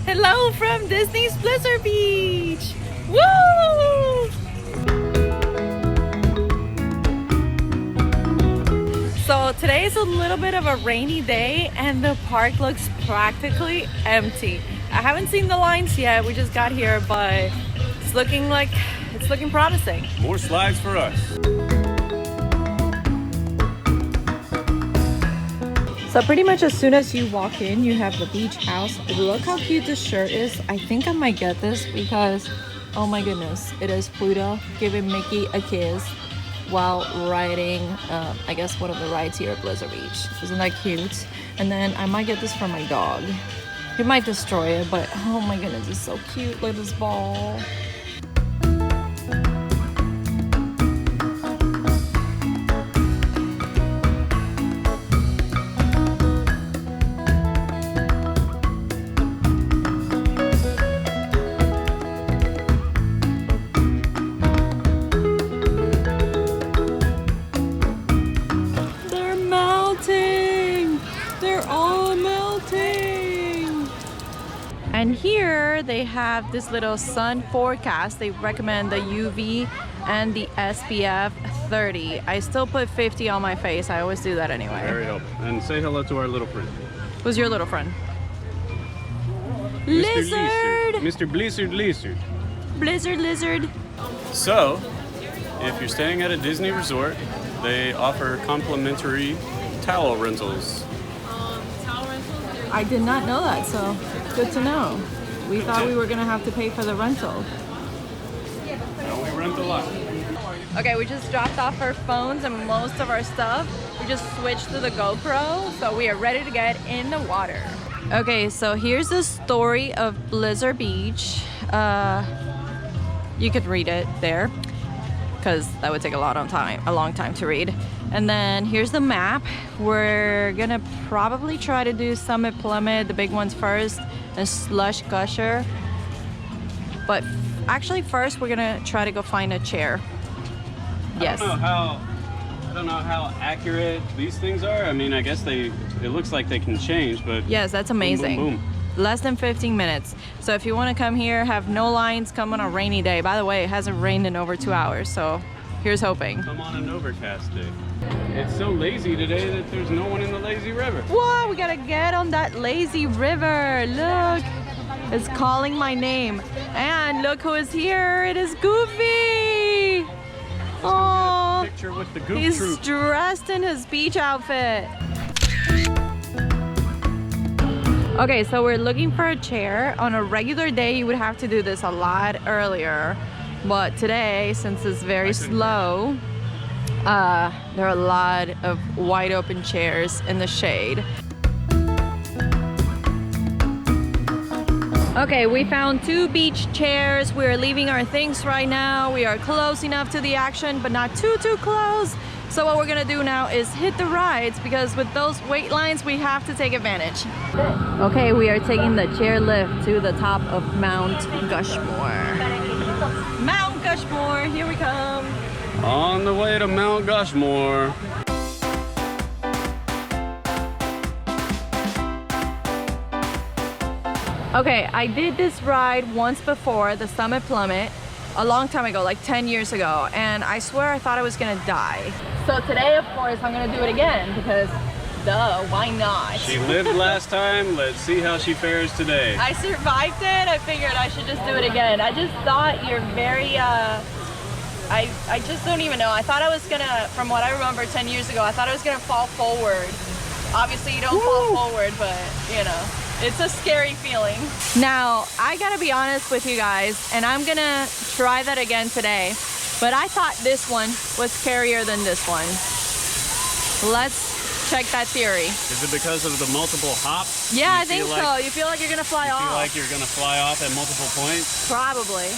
Hello from Disney's Blizzard Beach! Woo! So today is a little bit of a rainy day and the park looks practically empty. I haven't seen the lines yet, we just got here, but it's looking promising. More slides for us. So pretty much as soon as you walk in, you have the beach house. Look how cute this shirt is. I think I might get this because, oh my goodness, it is Pluto giving Mickey a kiss while riding, I guess one of the rides here at Blizzard Beach. Isn't that cute? And then I might get this for my dog. He might destroy it, but oh my goodness, it's so cute. Look at this ball. And here they have this little sun forecast. They recommend the UV and the SPF 30. I still put 50 on my face. I always do that anyway. Very helpful. And say hello to our little friend. Who's your little friend? Mr. Lizard! Mr. Blizzard Lizard. Blizzard Lizard. So, if you're staying at a Disney resort, they offer complimentary towel rentals. I did not know that, so good to know. We thought we were gonna have to pay for the rental. No, we rent a lot. Okay, we just dropped off our phones and most of our stuff. We just switched to the GoPro, so we are ready to get in the water. Okay, so here's the story of Blizzard Beach. You could read it there, because that would take a long time to read. And then here's the map. We're gonna probably try to do Summit, Plummet, the big ones first, and Slush, Gusher. But actually first we're gonna try to go find a chair. Yes. I don't know how accurate these things are. I mean, I guess it looks like they can change, but yes, that's amazing. Boom, boom, boom. Less than 15 minutes. So if you want to come here, have no lines, come on a rainy day. By the way, it hasn't rained in over 2 hours, so here's hoping. Come on an overcast day. It's so lazy today that there's no one in the lazy river. Whoa, we gotta get on that lazy river. Look, it's calling my name. And look who is here. It is Goofy. Oh, Picture with the Goof he's Troop. dressed in his beach outfit. Okay, so we're looking for a chair. On a regular day, you would have to do this a lot earlier. But today, since it's very slow, there are a lot of wide open chairs in the shade. Okay, we found 2 beach chairs. We're leaving our things right now. We are close enough to the action, but not too close. So what we're gonna do now is hit the rides, because with those wait lines, we have to take advantage. Okay, we are taking the chair lift to the top of Mount Gushmore. Mount Gushmore, here we come. On the way to Mount Gushmore. Okay, I did this ride once before, the Summit Plummet, a long time ago, like 10 years ago, and I swear I thought I was gonna die. So today, of course, I'm gonna do it again, because duh, why not? She lived last time, let's see how she fares today. I survived it, I figured I should just do it again. I just thought you're very, I just don't even know. I thought I was gonna, from what I remember 10 years ago, I thought I was gonna fall forward. Obviously you don't fall forward, but you know, it's a scary feeling. Now, I gotta be honest with you guys, and I'm gonna try that again today, but I thought this one was scarier than this one. Let's check that theory. Is it because of the multiple hops? Yeah, I think so. You feel like you're gonna fly off. You feel like you're gonna fly off at multiple points? Probably.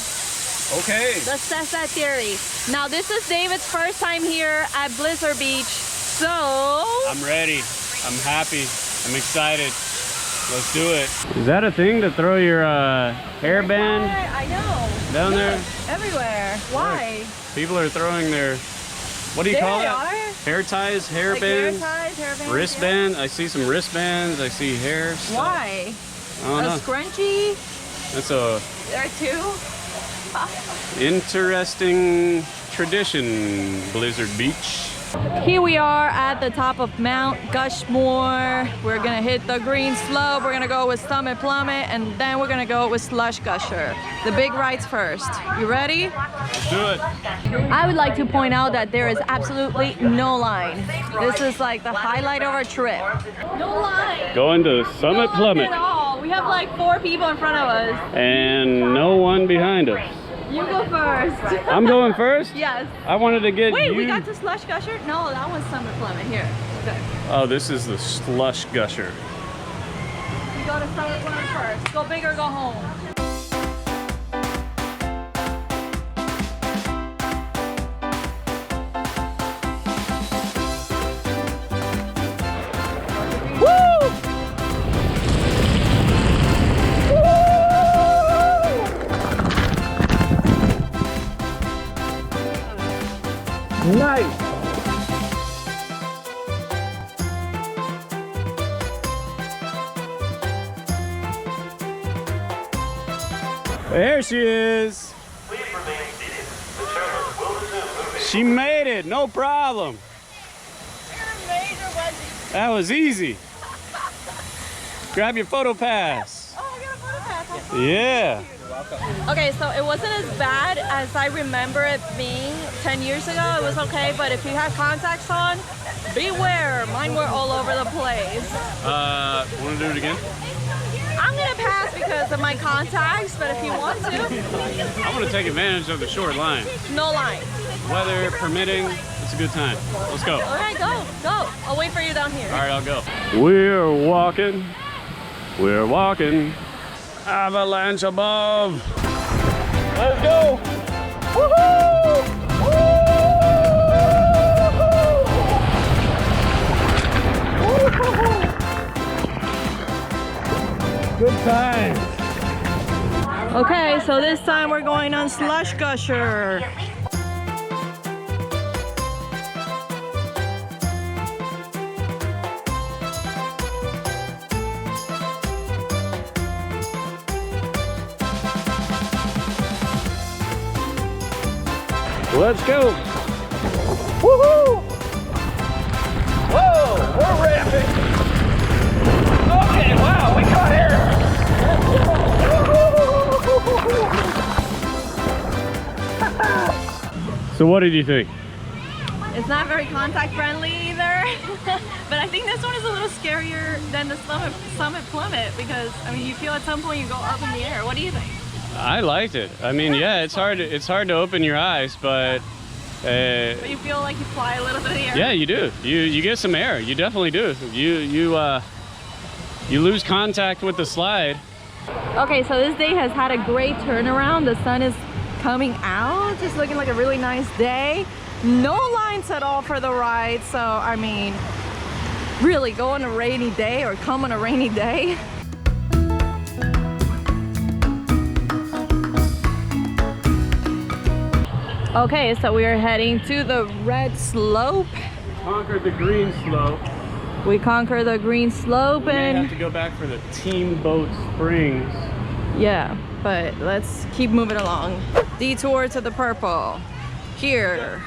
Okay. Let's test that theory. Now, this is David's first time here at Blizzard Beach, so... I'm ready. I'm happy. I'm excited. Let's do it. Is that a thing to throw your hairband I know. down there? Everywhere. Why? People are throwing their, what do you call it? Hair ties, hair Like bands, hair ties, hair bands, wristband. I see some wristbands. I see hair stuff. Why? I don't know. scrunchie. That's a There are two. interesting tradition, Blizzard Beach. Here we are at the top of Mount Gushmore. We're gonna hit the green slope. We're gonna go with Summit Plummet, and then we're gonna go with Slush Gusher. The big rides first. You ready? Let's do it. I would like to point out that there is absolutely no line. This is like the highlight of our trip. No line. Going to Summit Plummet. At all. We have like 4 people in front of us. And no one behind us. You go first. I'm going first? Yes. I wanted to get Wait, you. we got to Slush Gusher? No, that one's Summit Plummet. Here. Okay. Oh, this is the Slush Gusher. You go to Summit Plummet first. Go big or go home. Nice. There she is. She made it, no problem. That was easy. Grab your photo pass. Oh, I got a photo pass. Yeah. Okay, so it wasn't as bad as I remember it being 10 years ago. It was okay, but if you had contacts on, beware. Mine were all over the place. Want to do it again? I'm gonna pass because of my contacts, but if you want to, I'm going to take advantage of the short line. no line. Weather permitting, it's a good time. Let's go. All right, go. I'll wait for you down here. All right, I'll go. We're walking. Avalanche above. Let's go. Woohoo! Woo-hoo-hoo! Good times. Okay, so this time we're going on Slush Gusher. Let's go. Woohoo! Whoa, we're ramping. Okay, wow, we caught air. So what did you think? It's not very contact friendly either, but I think this one is a little scarier than the Summit Plummet because I mean you feel at some point you go up in the air. What do you think? I liked it. I mean, yeah, it's hard to open your eyes, but But you feel like you fly a little bit in the air. yeah, you do. You get some air. You definitely do. You lose contact with the slide. Okay, so this day has had a great turnaround. The sun is coming out. It's looking like a really nice day. No lines at all for the ride. So, I mean, really go on a rainy day or come on a rainy day. Okay, so we are heading to the red slope. Conquered the green slope. We conquer the green slope We may and have to go back for the Team Boat Springs. yeah, but let's keep moving along. Detour to the purple. Here.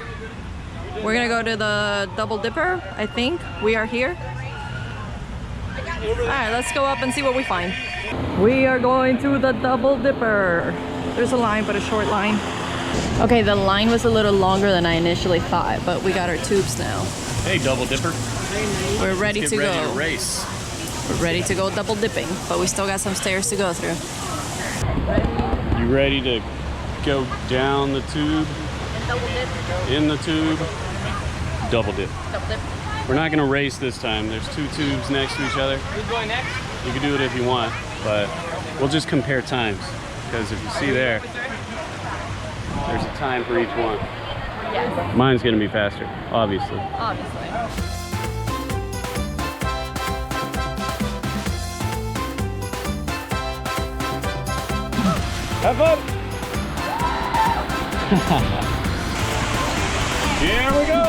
We're gonna go to the Double Dipper, I think. We are here. Alright, let's go up and see what we find. We are going to the Double Dipper. There's a line, but a short line. Okay, the line was a little longer than I initially thought, but we got our tubes now. Hey, Double Dipper. We're ready to Ready go. to race. We're ready to go double dipping, but we still got some stairs to go through. You ready to go down the tube? And double dip. In the tube? Double dip. Double dip. We're not gonna race this time. There's 2 tubes next to each other. Who's going next? You can do it if you want, but we'll just compare times. Because if you see there, there's a time for each one. Yes, Mine's gonna be faster, obviously. obviously. Have fun! Here we go!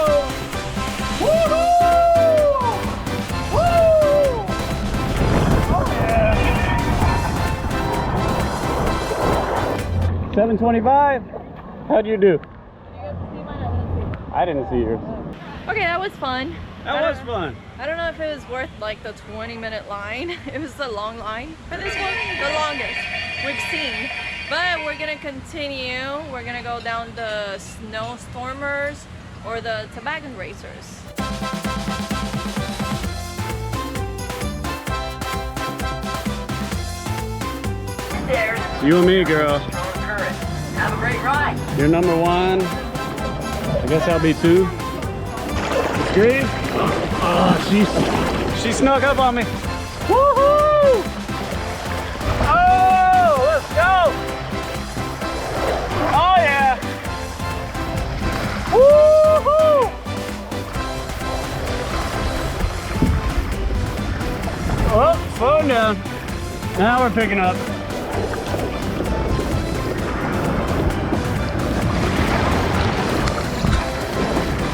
Woohoo! Woo! Oh yeah! 725. How'd you do? You got to see mine? I didn't see. I didn't see yours. Okay, that was fun. That was fun. I don't know if it was worth like the 20-minute line. It was the long line for this one, the longest we've seen. But we're gonna continue. We're gonna go down the snowstormers or the toboggan racers. You and me, girl. Have a great ride. You're number one. I guess I'll be two. It's green. Oh, she snuck up on me. Woohoo! Oh, let's go! Oh yeah! Woohoo! Oh, slowing down. Now we're picking up.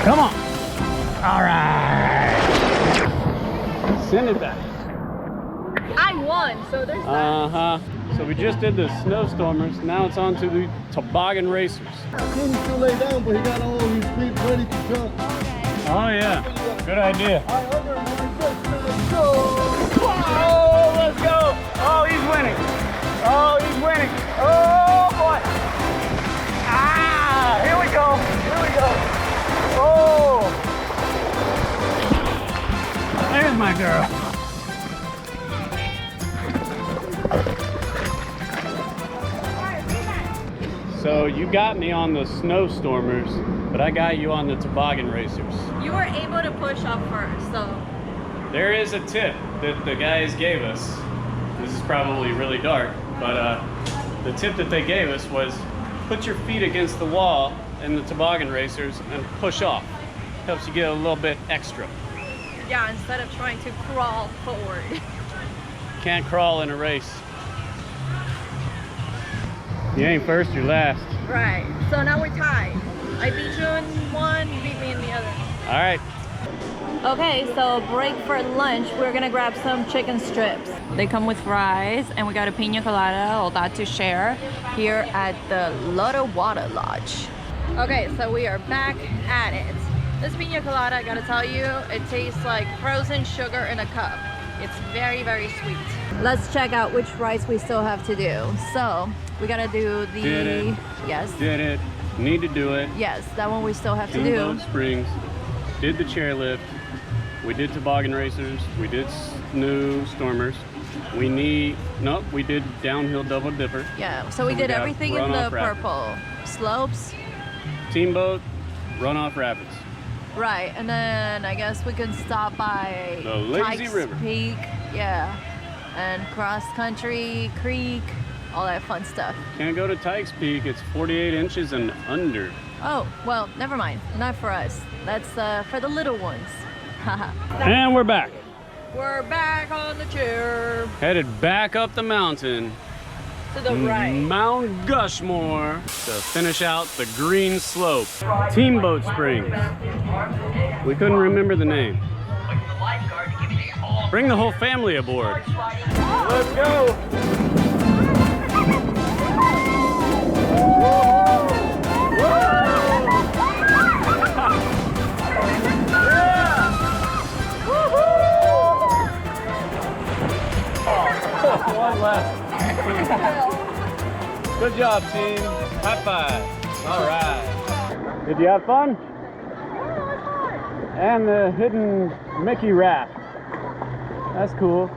Come on. All right. Send it back. I won, so there's that. Uh-huh. So we just did the snowstormers. Now it's on to the toboggan racers. He still lay down, but he got all his feet ready to jump. Oh yeah. Good idea. All right, under him, let's go. Oh, let's go. Oh, he's winning. Oh, he's winning. Oh boy. Ah, here we go. Here we go. Oh. There's my girl. So you got me on the snowstormers, but I got you on the toboggan racers. You were able to push up first, so. There is a tip that the guys gave us. This is probably really dark, but the tip that they gave us was put your feet against the wall in the toboggan racers and push off. Helps you get a little bit extra. Yeah, instead of trying to crawl forward. Can't crawl in a race. You ain't first, you're last. Right, so now we're tied. I beat you in one, you beat me in the other. All right. Okay, so break for lunch. We're gonna grab some chicken strips. They come with fries, and we got a pina colada, all that to share here at the Lotta Water Lodge. Okay, so we are back at it. This pina colada, I gotta tell you, it tastes like frozen sugar in a cup. It's very, very sweet. Let's check out which rides we still have to do. So, we gotta do the... Did it. Yes. Did it. Need to do it. Yes, that one we still have to do. Steamboat Springs. Did the chairlift. We did toboggan racers. We did snowstormers. We did downhill double dipper. Yeah, so we did got everything in the runoff rapids. purple. Slopes. Teamboat, runoff rapids. Right, and then I guess we can stop by The Lazy Tykes River. Peak, yeah, and cross country, creek, all that fun stuff. Can't go to Tykes Peak. It's 48 inches and under. Oh, well, never mind. Not for us. That's for the little ones. And we're back. We're back on the chair. Headed back up the mountain. To the right. Mount Gushmore to finish out the green slope. Teamboat Springs. We couldn't remember the name. Bring the whole family aboard. Let's go. One left. Good job, team. High five. All right. Did you have fun? And the hidden Mickey raft. That's cool.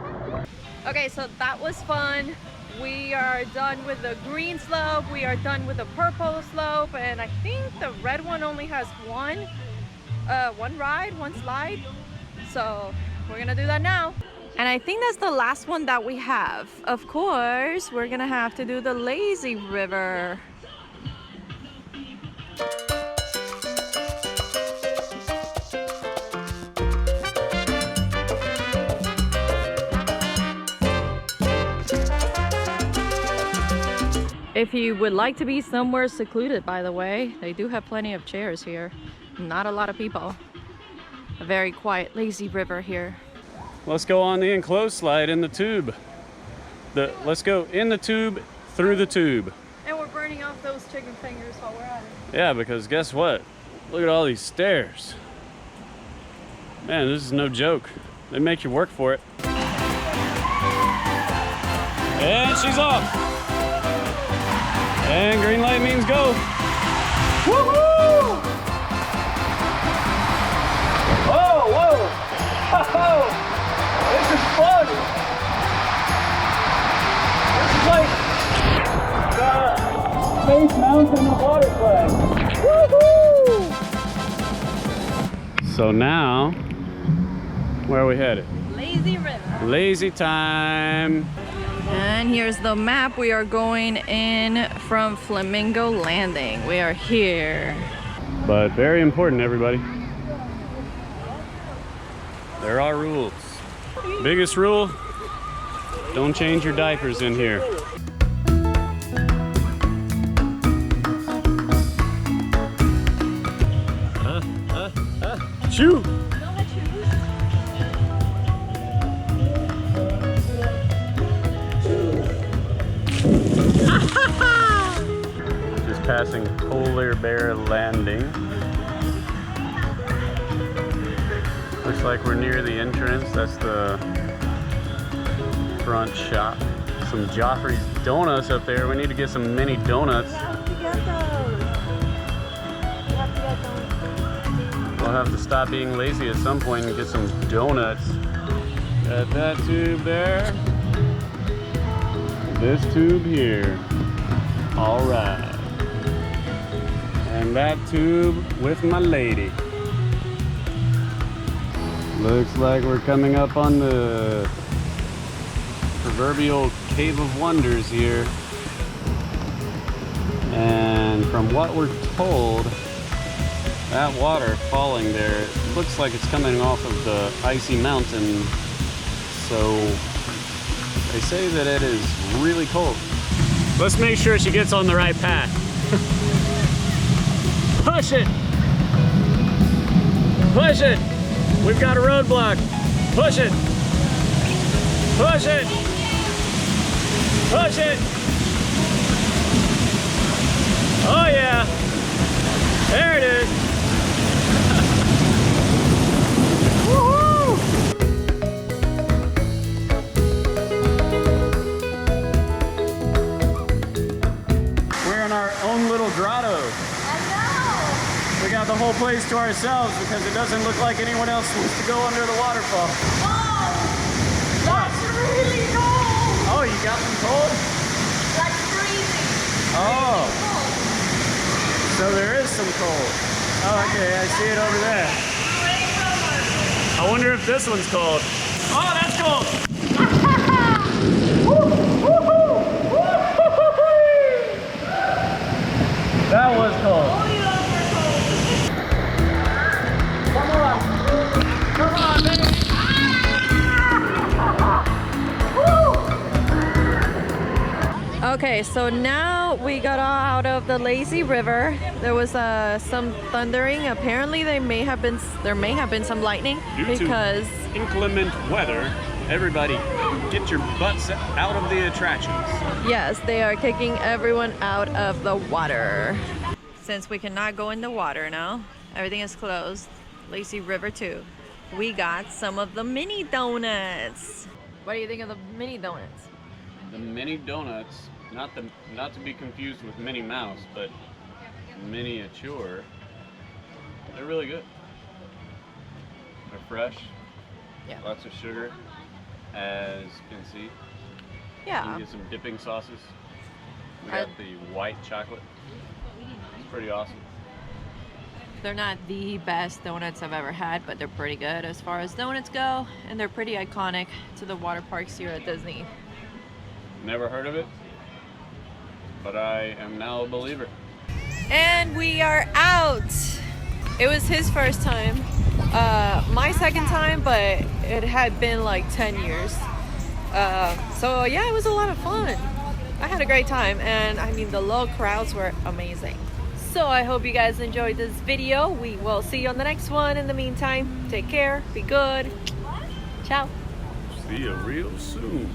Okay, so that was fun. We are done with the green slope. We are done with the purple slope. And I think the red one only has one ride, one slide. So we're gonna do that now. And I think that's the last one that we have. Of course, we're gonna have to do the lazy river. If you would like to be somewhere secluded, by the way, they do have plenty of chairs here. Not a lot of people. A very quiet, lazy river here. Let's go on the enclosed slide in the tube. Let's go in the tube, through the tube. And we're burning burning off those chicken fingers while we're at it. Yeah, because guess what? Look at all these stairs. Man, this is no joke. They make you work for it. And she's off. And green light means go. Woohoo! Oh, whoa! Oh, this is fun! This is like the Space Mountain of water play. Woohoo! So now, where are we headed? Lazy River. Lazy time. And here's the map. We are going in from Flamingo Landing. We are here. But very important, everybody. There are rules. Biggest rule, don't change your diapers in here. Chew! Just passing Polar Bear Landing. Looks like we're near the entrance. That's the front shop. Some Joffrey's Donuts up there. We need to get some mini donuts. We'll have to stop being lazy at some point and get some donuts. Got that tube there. This tube here. All right. And that tube with my lady. Looks like we're coming up on the proverbial Cave of Wonders here. And from what we're told, that water falling there, it looks like it's coming off of the icy mountain. So they say that it is really cold. Let's make sure she gets on the right path. Push it! Push it! We've got a roadblock. Push it! Push it! Push it! Oh yeah! There it is! Woohoo! We're in our own little grotto. We got the whole place to ourselves because it doesn't look like anyone else wants to go under the waterfall. Whoa! That's really cold! Oh, you got some cold? Like freezing. Oh. Cold. So there is some cold. Oh, okay, I see it over there. I wonder if this one's cold. Oh, that's cold! That was cold. Come on, baby! Okay, so now we got out of the lazy river. There was some thundering. Apparently, there may have been some lightning because inclement weather. Everybody, get your butts out of the attractions. yes, they are kicking everyone out of the water. Since we cannot go in the water now, everything is closed. Lazy River too. We got some of the mini donuts. What do you think of the mini donuts? The mini donuts, not to be confused with Minnie Mouse, but miniature. They're really good. They're fresh. Yeah. Lots of sugar, as you can see. You Yeah. can get some dipping sauces. We got the white chocolate. It's pretty awesome. They're not the best donuts I've ever had, but they're pretty good as far as donuts go, and they're pretty iconic to the water parks here at Disney. Never heard of it, but I am now a believer. And we are out. It was his first time, my second time, but it had been like 10 years. So yeah, it was a lot of fun. I had a great time, and I mean the low crowds were amazing. So I hope you guys enjoyed this video. We will see you on the next one. In the meantime, take care, be good. Ciao. See you real soon.